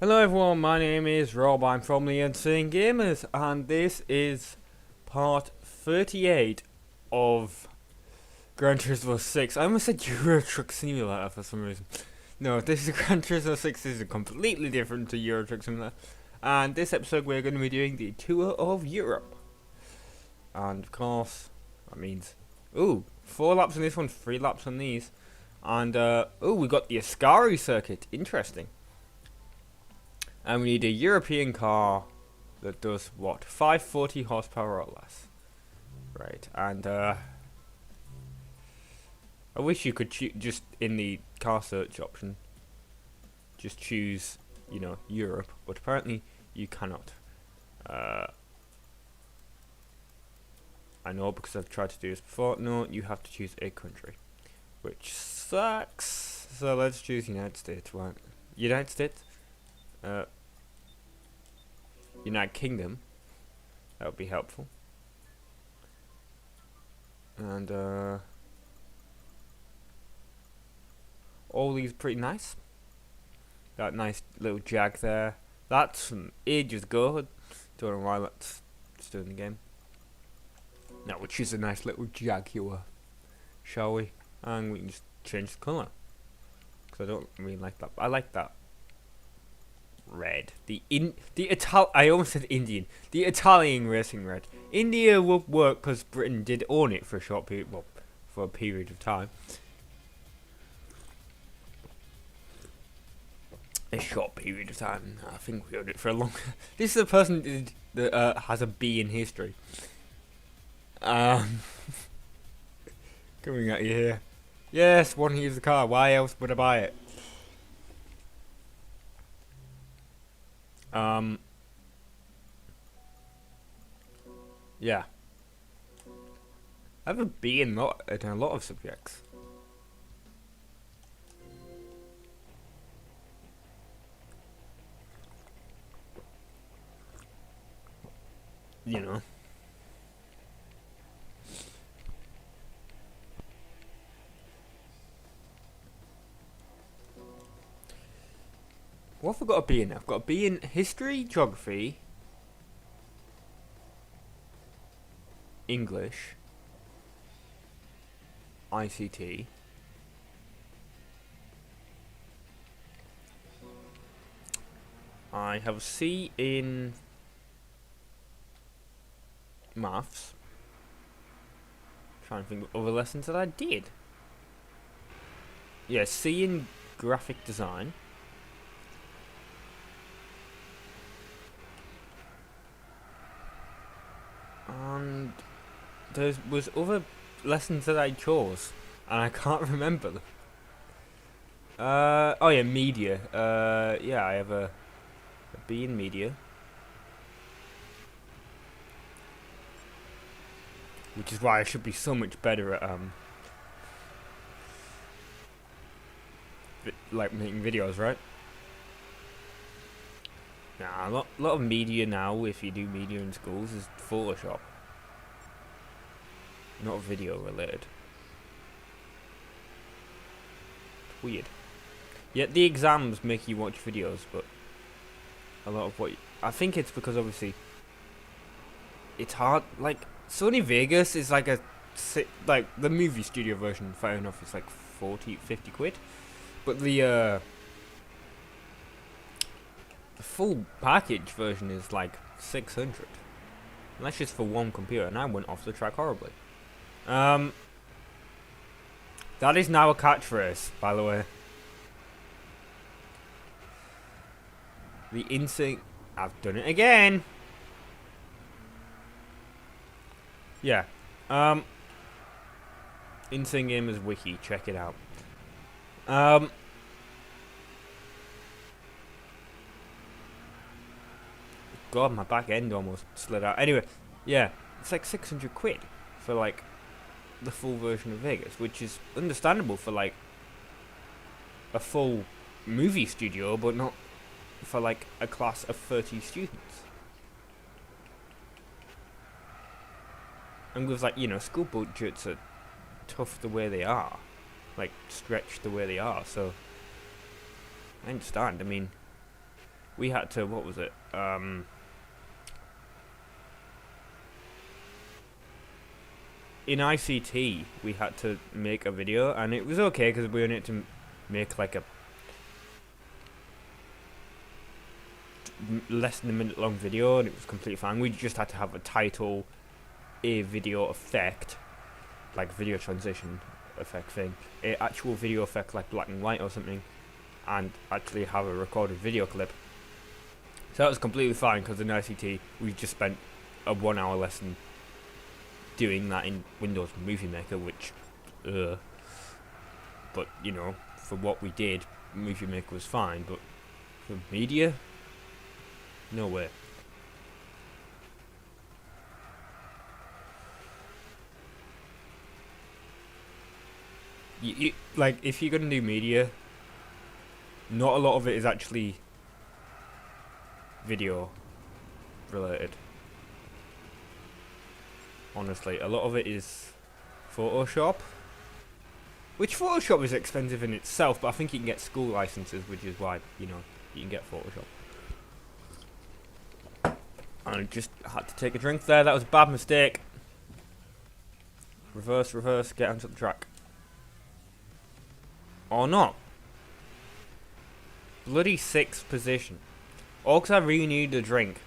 Hello everyone, my name is Rob, I'm from the Insane Gamers, and this is part 38 of Gran Turismo 6. I almost said Euro Truck Simulator for some reason. No, this is Gran Turismo 6, this is completely different to Euro Truck Simulator. And this episode we're going to be doing the tour of Europe. And of course, that means, 4 laps on this one, 3 laps on these. And, we got the Ascari circuit, interesting. And we need a European car that does what? 540 horsepower or less. Right, and I wish you could just in the car search option, just choose, Europe, but apparently you cannot. I know because I've tried to do this before. No, you have to choose a country, which sucks. So let's choose United States. Right, United States. United Kingdom, that would be helpful. And all these pretty nice. That nice little Jag there. That's from ages ago. Don't know why that's still in the game. Now we'll choose a nice little Jaguar, shall we? And we can just change the colour, because I don't really like that. I like that red. I almost said Indian. The Italian racing red. India would work because Britain did own it for a short period, well, for a period of time. A short period of time. I think we owned it for a long. This is a person that has a B in history. Coming at you here. Yes, want to use the car. Why else would I buy it? Yeah. I have a B in a lot of subjects. You know. What have I got a B in? I've got a B in history, geography, English, ICT, I have a C in maths. Trying to think of other lessons that I did. Yeah, C in graphic design. And there was other lessons that I chose, and I can't remember them. Oh yeah, media. Yeah, I have a B in media, which is why I should be so much better at like making videos, right? Nah, a lot of media now, if you do media in schools, is Photoshop. Not video related. It's weird. Yet the exams make you watch videos, but a lot of I think it's because obviously it's hard. Like Sony Vegas is like like the movie studio version. Fair enough, it's like 40-50 quid, but the full package version is like 600. And that's just for one computer, and I went off the track horribly. That is now a catchphrase, by the way. The insane. I've done it again. Yeah. Insane Gamers Wiki, check it out. God, my back end almost slid out. Anyway, yeah, it's like 600 quid for like the full version of Vegas, which is understandable for like a full movie studio, but not for like a class of 30 students. And with like, school budgets are tough the way they are, like stretched the way they are, so I understand. I mean, we had to, what was it? In ICT, we had to make a video, and it was okay because we wanted to make like a less than a minute long video, and it was completely fine. We just had to have a title, a video effect, like video transition effect thing, a actual video effect like black and white or something, and actually have a recorded video clip. So that was completely fine because in ICT we just spent a 1 hour lesson doing that in Windows Movie Maker, which, but you know, for what we did, Movie Maker was fine, but for media, no way. Like, if you're gonna do media, not a lot of it is actually video related. Honestly, a lot of it is Photoshop, which Photoshop is expensive in itself, but I think you can get school licenses, which is why, you know, you can get Photoshop. And I just had to take a drink there. That was a bad mistake. Reverse, reverse, get onto the track. Or not. Bloody 6th position. All because I really needed a drink.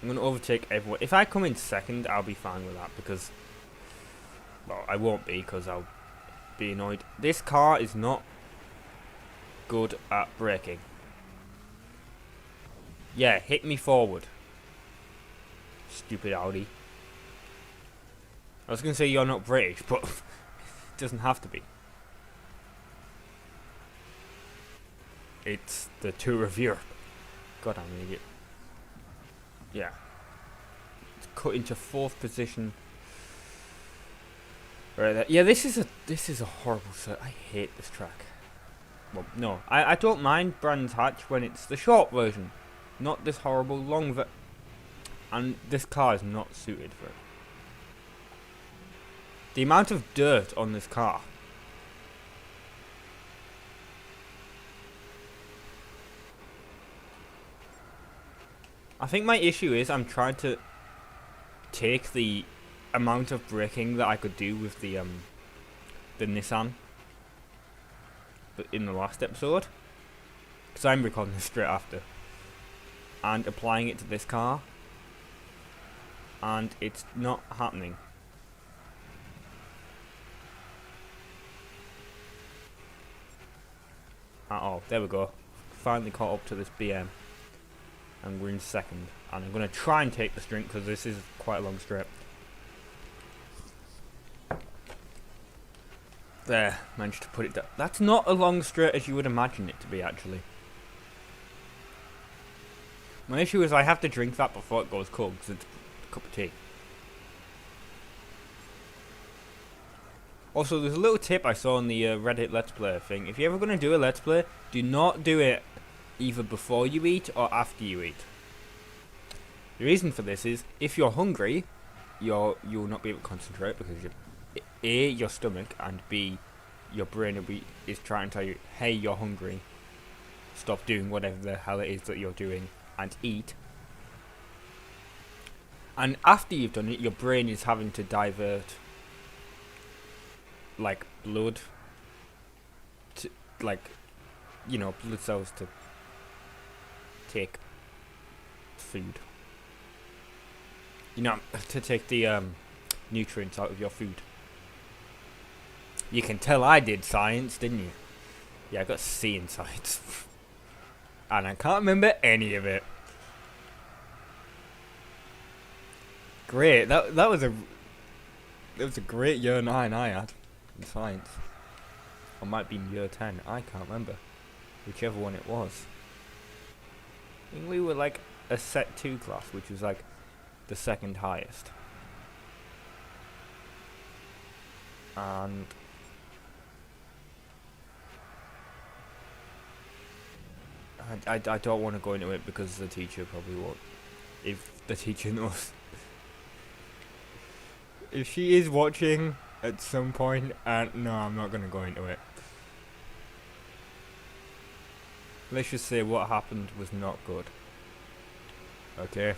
I'm going to overtake everyone. If I come in second, I'll be fine with that because, well, I won't be because I'll be annoyed. This car is not good at braking. Yeah, hit me forward. Stupid Audi. I was going to say you're not British, but it doesn't have to be. It's the tour of Europe. God, I'm an idiot. Yeah. It's cut into 4th position. Right there. Yeah, this is a horrible set. I hate this track. Well, no, I don't mind Brands Hatch when it's the short version, not this horrible long version. And this car is not suited for it. The amount of dirt on this car. I think my issue is I'm trying to take the amount of braking that I could do with the Nissan, but in the last episode, because I'm recording this straight after, and applying it to this car, and it's not happening. At all. There we go. Finally caught up to this BM. And we're in second. And I'm going to try and take the straight because this is quite a long straight. There. Managed to put it down. That's not a long straight as you would imagine it to be, actually. My issue is I have to drink that before it goes cold because it's a cup of tea. Also, there's a little tip I saw on the Reddit Let's Play thing. If you're ever going to do a Let's Play, do not do it either before you eat or after you eat. The reason for this is, if you're hungry, you'll not be able to concentrate because A, your stomach, and B, your brain is trying to tell you, hey, you're hungry. Stop doing whatever the hell it is that you're doing and eat. And after you've done it, your brain is having to divert like blood to, like, you know, blood cells to take food, you know, to take the nutrients out of your food. You can tell I did science, didn't you? Yeah, I got a C in science. And I can't remember any of it. Great, that was a great year 9 I had in science. Or might be year 10, I can't remember. Whichever one it was. I think we were like a set 2 class, which was like the second highest. And I don't want to go into it because the teacher probably won't. If the teacher knows. If she is watching at some point, no, I'm not going to go into it. let's just say what happened was not good. Okay.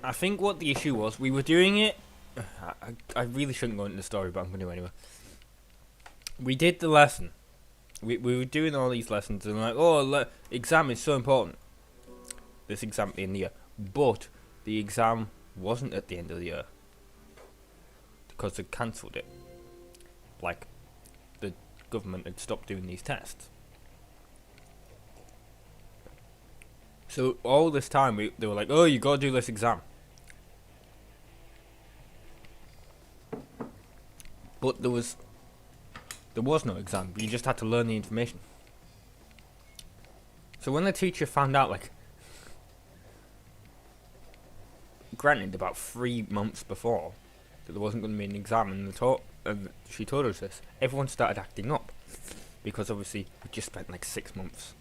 I think what the issue was, we were doing it. I really shouldn't go into the story, but I'm going to anyway. We did the lesson. We were doing all these lessons, and like, oh, exam is so important. This exam in the year, but the exam wasn't at the end of the year because they cancelled it. Like, the government had stopped doing these tests. So all this time, they were like, oh, you got to do this exam. But there was no exam. You just had to learn the information. So when the teacher found out, like, granted about 3 months before, that there wasn't going to be an exam, and she told us this, everyone started acting up. Because obviously, we just spent like 6 months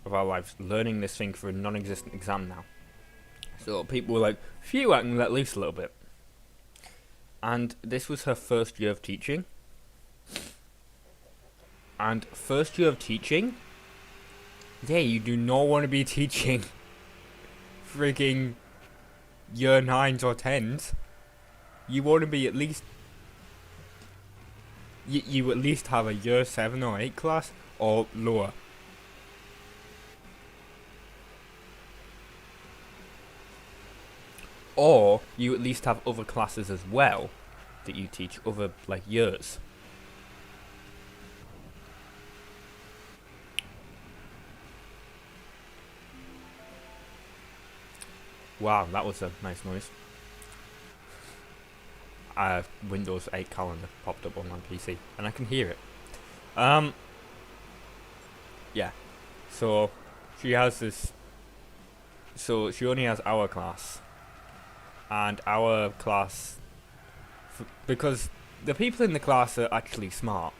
of our lives learning this thing for a non-existent exam now. So people were like, phew, I can let loose a little bit. And this was her first year of teaching. And first year of teaching, yeah, you do not want to be teaching frigging year 9s or 10s. You want to be at least, you at least have a year 7 or 8 class or lower. Or you at least have other classes as well that you teach, other like years. Wow, that was a nice noise. Windows 8 calendar popped up on my PC, and I can hear it. Yeah. So she has this. So she only has our class, and our class, because the people in the class are actually smart,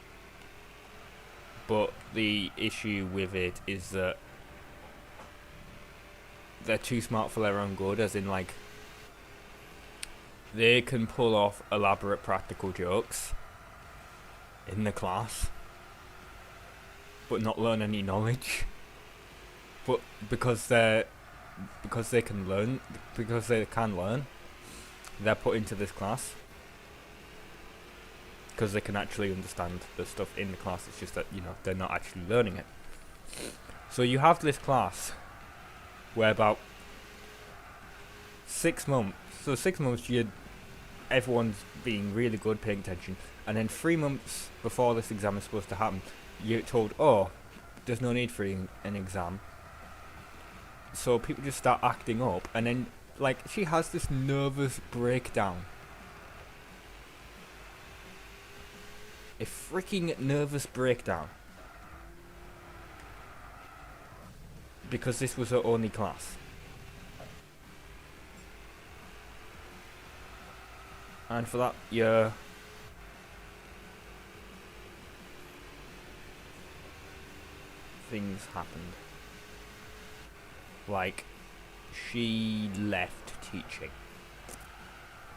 but the issue with it is that they're too smart for their own good, as in like they can pull off elaborate practical jokes in the class but not learn any knowledge. But because they can learn, they're put into this class because they can actually understand the stuff in the class. It's just that, you know, they're not actually learning it. So you have this class where about 6 months, so 6 months everyone's being really good, paying attention, and then 3 months before this exam is supposed to happen, you're told, oh, there's no need for an exam. So people just start acting up, and then, like, she has this nervous breakdown. A freaking nervous breakdown. Because this was her only class. And for that year, things happened. Like, she left teaching.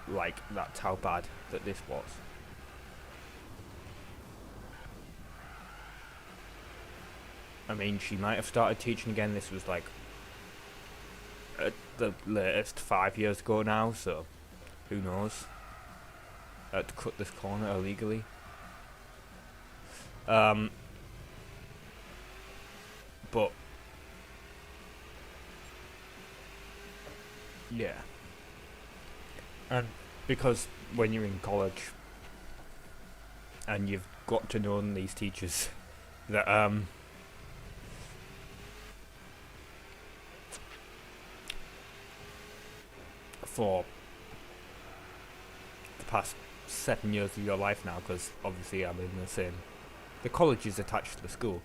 Like, that's how bad that this was. I mean, she might have started teaching again. This was like at the latest 5 years ago now, so who knows? To cut this corner illegally. But yeah, and because when you're in college and you've got to know these teachers that for the past 7 years of your life now, because obviously I'm in the college is attached to the school.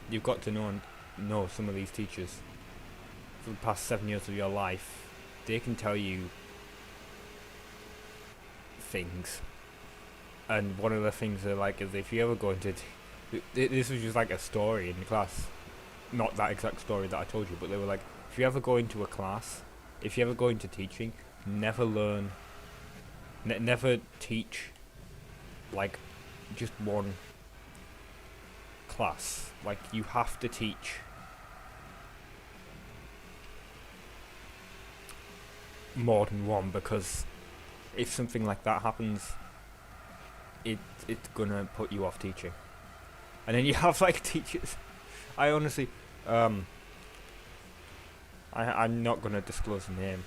You've got to know some of these teachers for the past 7 years of your life. they can tell you things, and one of the things they're like is if you ever go into this was just like a story in class, not that exact story that I told you, but they were like, if you ever go into a class, if you ever go into teaching, never teach like just one class. Like, you have to teach more than one, because if something like that happens, it's gonna put you off teaching. And then you have like teachers. I honestly, I'm not gonna disclose the name,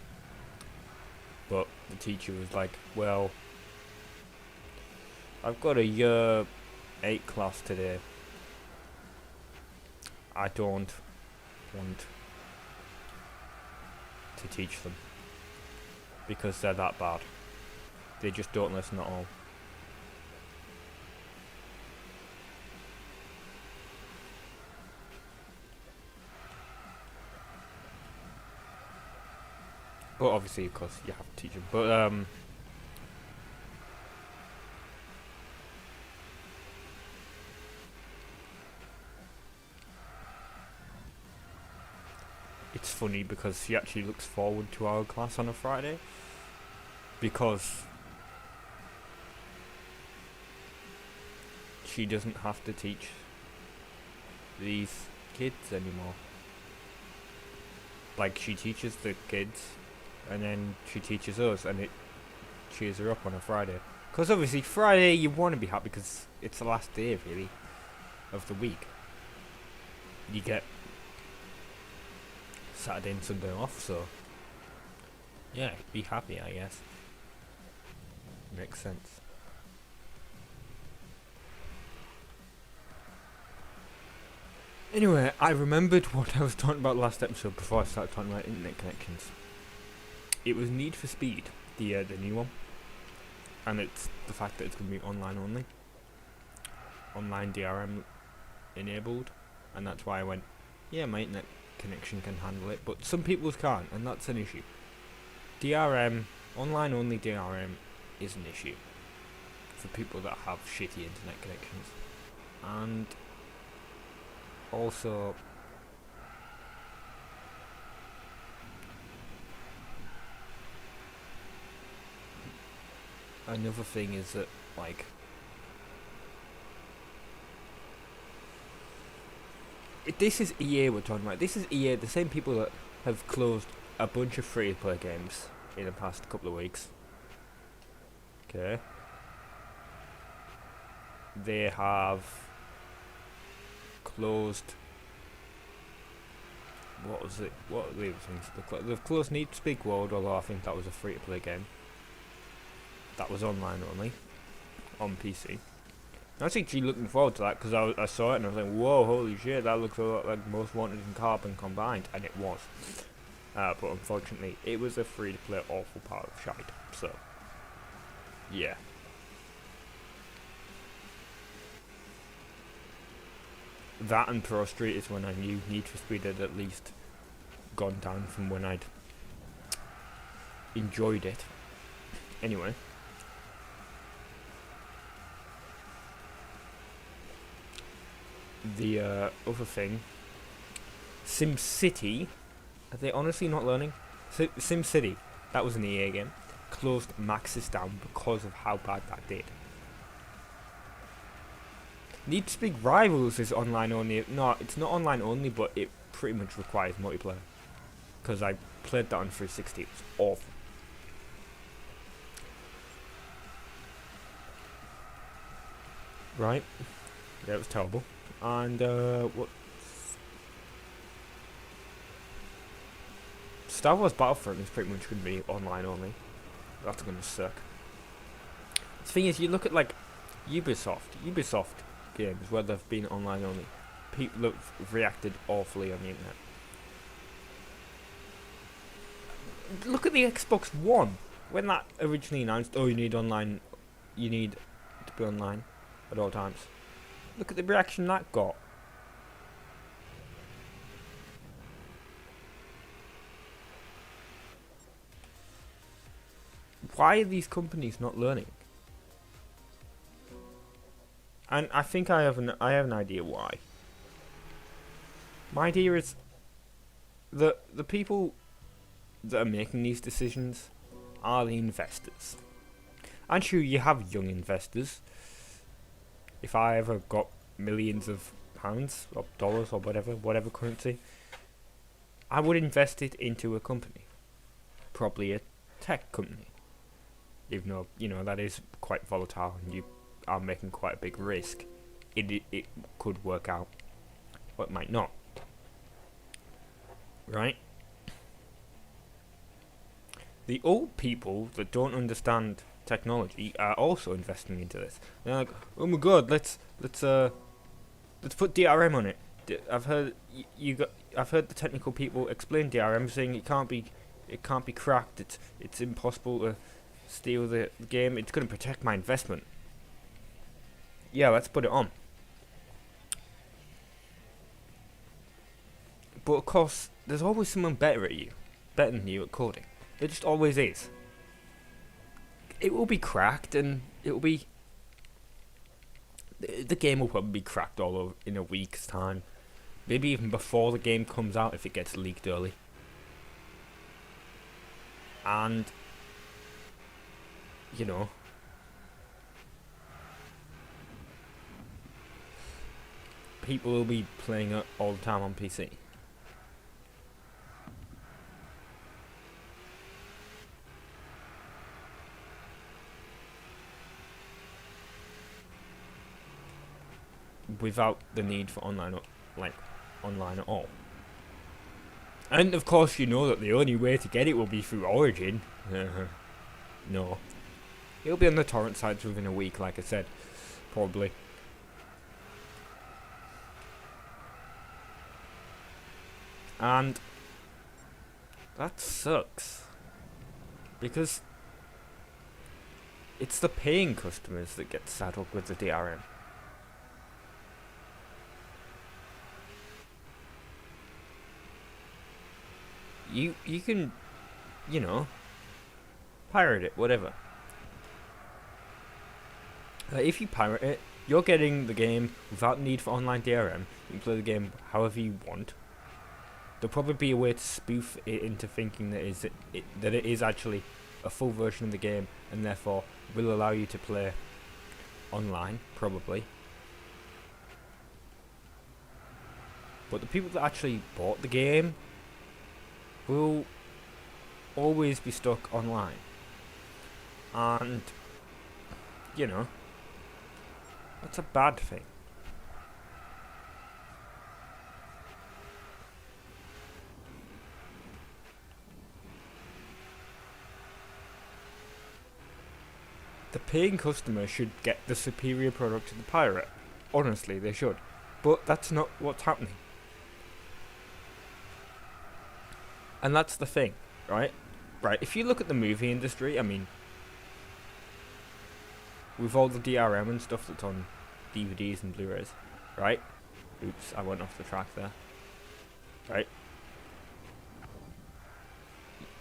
but the teacher was like, well, I've got a year 8 class today. I don't want to teach them because they're that bad. They just don't listen at all. But obviously, of course, you have to teach them. But it's funny because she actually looks forward to our class on a Friday, because she doesn't have to teach these kids anymore. Like, she teaches the kids, and then she teaches us, and it cheers her up on a Friday. Because obviously Friday you want to be happy because it's the last day really of the week. You get Saturday and Sunday off, so yeah, be happy, I guess. Makes sense. Anyway, I remembered what I was talking about last episode before I started talking about internet connections. It was Need for Speed, the new one, and it's the fact that it's going to be online only, online DRM enabled, and that's why I went, yeah, my internet connection can handle it, but some people's can't, and that's an issue. DRM, online only DRM, is an issue for people that have shitty internet connections, and also another thing is that, like, this is EA we're talking about. This is EA, the same people that have closed a bunch of free-to-play games in the past couple of weeks. Okay. They have closed... What was it? What are the other things? They've closed Need to Speak World, although I think that was a free-to-play game. That was online only, on PC. I was actually looking forward to that because I saw it and I was like, whoa, holy shit, that looks a lot like Most Wanted and Carbon combined, and it was. But unfortunately, it was a free-to-play awful part of shite, so, yeah. That and Pro Street is when I knew Need for Speed had at least gone down from when I'd enjoyed it. Anyway. The other thing, SimCity, are they honestly not learning? SimCity, that was an EA game, closed Maxis down because of how bad that did. Need to Speak Rivals is online only. No, it's not online only, but it pretty much requires multiplayer. Because I played that on 360, it was awful. Right, yeah, it was terrible. And what? Star Wars Battlefront is pretty much going to be online only. That's going to suck. The thing is, you look at like Ubisoft games where they've been online only. People have reacted awfully on the internet. Look at the Xbox One when that originally announced. Oh, you need online. You need to be online at all times. Look at the reaction that got. why are these companies not learning? And I think I have an idea why. My idea is the people that are making these decisions are the investors. And sure, you have young investors. If I ever got millions of pounds or dollars or whatever currency, I would invest it into a company, probably a tech company. Even though, you know, that is quite volatile and you are making quite a big risk. It could work out, but it might not. Right? The old people that don't understand technology are also investing into this. They're like, oh my god, let's put DRM on it. I've heard I've heard the technical people explain DRM, saying it can't be cracked. It's impossible to steal the game. It's going to protect my investment. Yeah, let's put it on. But of course, there's always someone better than you at coding. It just always is. It will be cracked, and it will be. The game will probably be cracked all over in a week's time. Maybe even before the game comes out if it gets leaked early. And, you know, people will be playing it all the time on PC. Without the need for online at all. And of course you know that the only way to get it will be through Origin. No. It'll be on the torrent sites within a week, like I said. Probably. And that sucks. Because it's the paying customers that get saddled with the DRM. You can, you know, pirate it, whatever. If you pirate it, you're getting the game without need for online DRM. You can play the game however you want. There'll probably be a way to spoof it into thinking that it is actually a full version of the game, and therefore will allow you to play online, probably. But the people that actually bought the game will always be stuck online. And, you know, that's a bad thing. The paying customer should get the superior product to the pirate. Honestly, they should. But that's not what's happening. And that's the thing, right? Right, if you look at the movie industry, I mean, with all the DRM and stuff that's on DVDs and Blu-rays, right? Oops, I went off the track there. Right?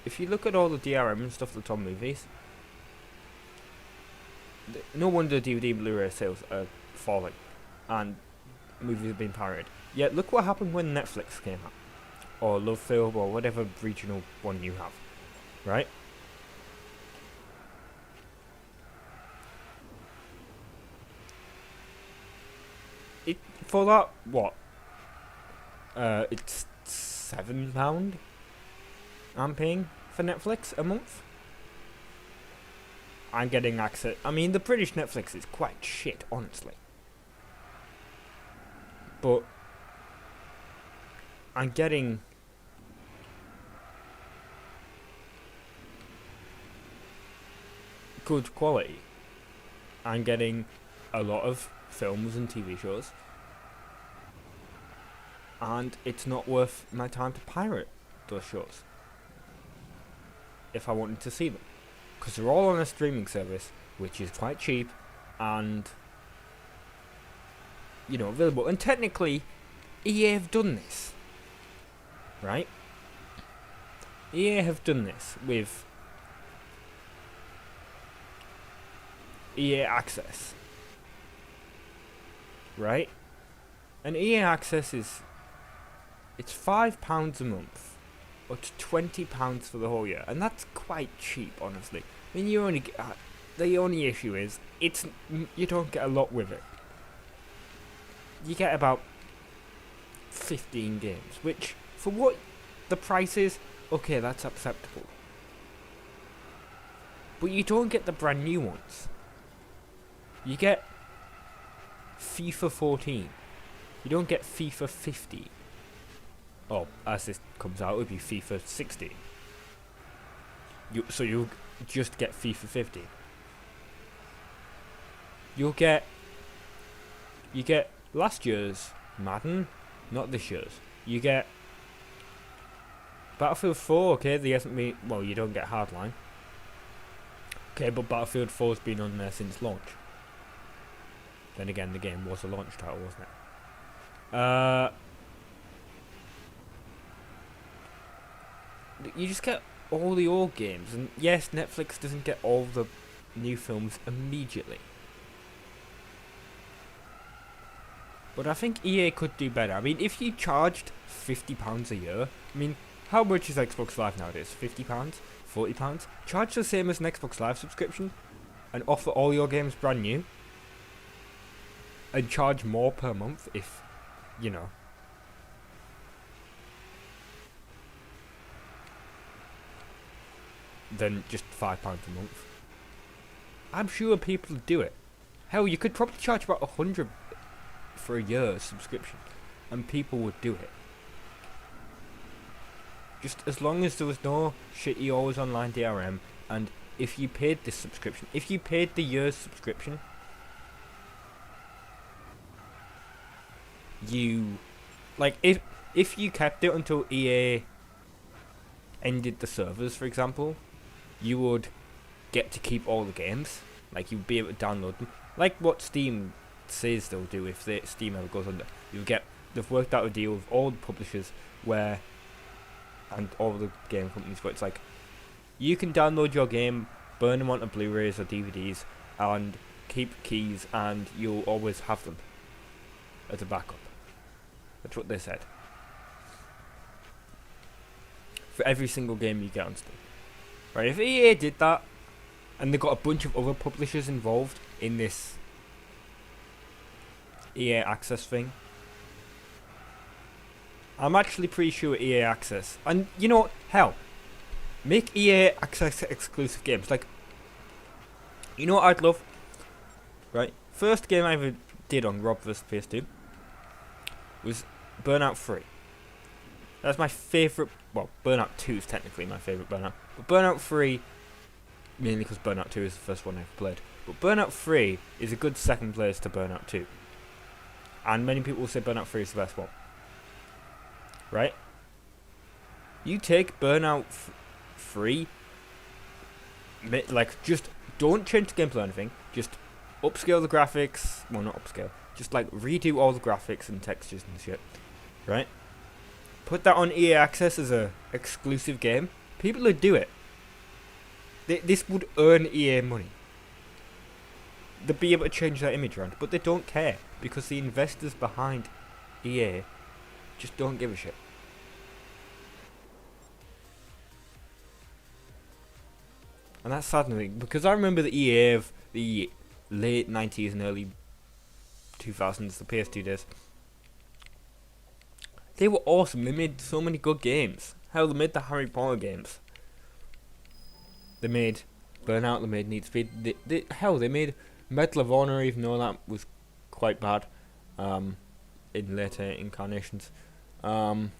If you look at all the DRM and stuff that's on movies, no wonder DVD and Blu-ray sales are falling, and movies are being pirated. Yet look what happened when Netflix came out, or Love Film, or whatever regional one you have, right? For that, what? It's £7 I'm paying for Netflix a month. I'm getting access. I mean, the British Netflix is quite shit, honestly. But I'm getting good quality. I'm getting a lot of films and TV shows. And it's not worth my time to pirate those shows if I wanted to see them. Because they're all on a streaming service, which is quite cheap and, you know, available. And technically, EA have done this, right? EA have done this with EA Access. Right? And EA Access it's £5 a month, or to £20 for the whole year, and that's quite cheap, honestly. I mean, you only get, the only issue is you don't get a lot with it. You get about 15 games, which for what the price is, okay, that's acceptable. But you don't get the brand new ones. You get FIFA 14. You don't get FIFA 15. Oh, as this comes out, it would be FIFA 16. So you'll just get FIFA 15. You get last year's Madden, not this year's. You get Battlefield 4, okay, there hasn't been, well, you don't get Hardline. Okay, but Battlefield 4's been on there since launch. Then again, the game was a launch title, wasn't it? You just get all the old games, and yes, Netflix doesn't get all the new films immediately. But I think EA could do better. I mean, if you charged £50 a year, I mean, how much is Xbox Live nowadays? £50? £40? Charge the same as an Xbox Live subscription, and offer all your games brand new, and charge more per month if, you know. Than just £5 a month. I'm sure people would do it. Hell, you could probably charge about £100 for a year's subscription, and people would do it. Just as long as there was no shitty always online DRM, and if you paid this subscription, if you paid the year's subscription, if you kept it until EA ended the servers, for example, you would get to keep all the games. Like, you'd be able to download them, like what Steam says they'll do if Steam ever goes under. They've worked out a deal with all the publishers and all the game companies where it's like, you can download your game, burn them onto Blu-rays or DVDs, and keep keys, and you'll always have them as a backup. That's what they said. For every single game you get on Steam. Right, if EA did that, and they got a bunch of other publishers involved in this EA Access thing, I'm actually pretty sure EA Access, and you know what, hell, make EA Access exclusive games. Like, you know what I'd love? Right, first game I ever did on Rob vs PS2 was Burnout 3. That's my favourite, well, Burnout 2 is technically my favourite Burnout, but Burnout 3, mainly because Burnout 2 is the first one I ever played, but Burnout 3 is a good second place to Burnout 2. And many people will say Burnout 3 is the best one. Right? You take Burnout 3, like, just don't change the gameplay or anything, just upscale the graphics, well, not upscale, just like redo all the graphics and textures and shit, right? Put that on EA Access as a exclusive game, people would do it. This would earn EA money. They'd be able to change their image around, but they don't care, because the investors behind EA just don't give a shit. And that's saddening, because I remember the EA of the late 90s and early 2000s, the PS2 days. They were awesome. They made so many good games. Hell, they made the Harry Potter games. They made Burnout, they made Need Speed. They made Medal of Honor, even though that was quite bad in later incarnations. Hell,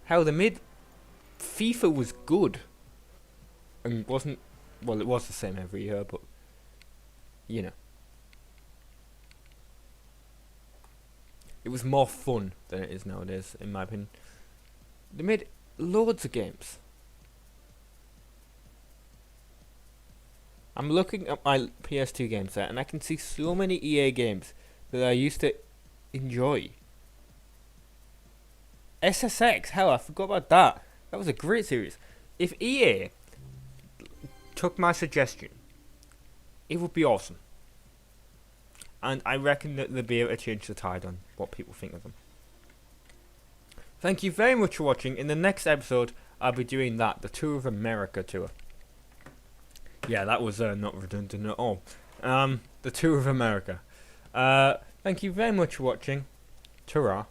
they made FIFA was good and wasn't, well, it was the same every year, but you know, it was more fun than it is nowadays, in my opinion. They made loads of games. I'm looking at my PS2 game set and I can see so many EA games that I used to enjoy. SSX, hell, I forgot about that. That was a great series. If EA took my suggestion, it would be awesome. And I reckon that they'll be able to change the tide on what people think of them. Thank you very much for watching. In the next episode, I'll be doing that, the Tour of America tour. Yeah, that was not redundant at all. The Tour of America. Thank you very much for watching. Ta-ra.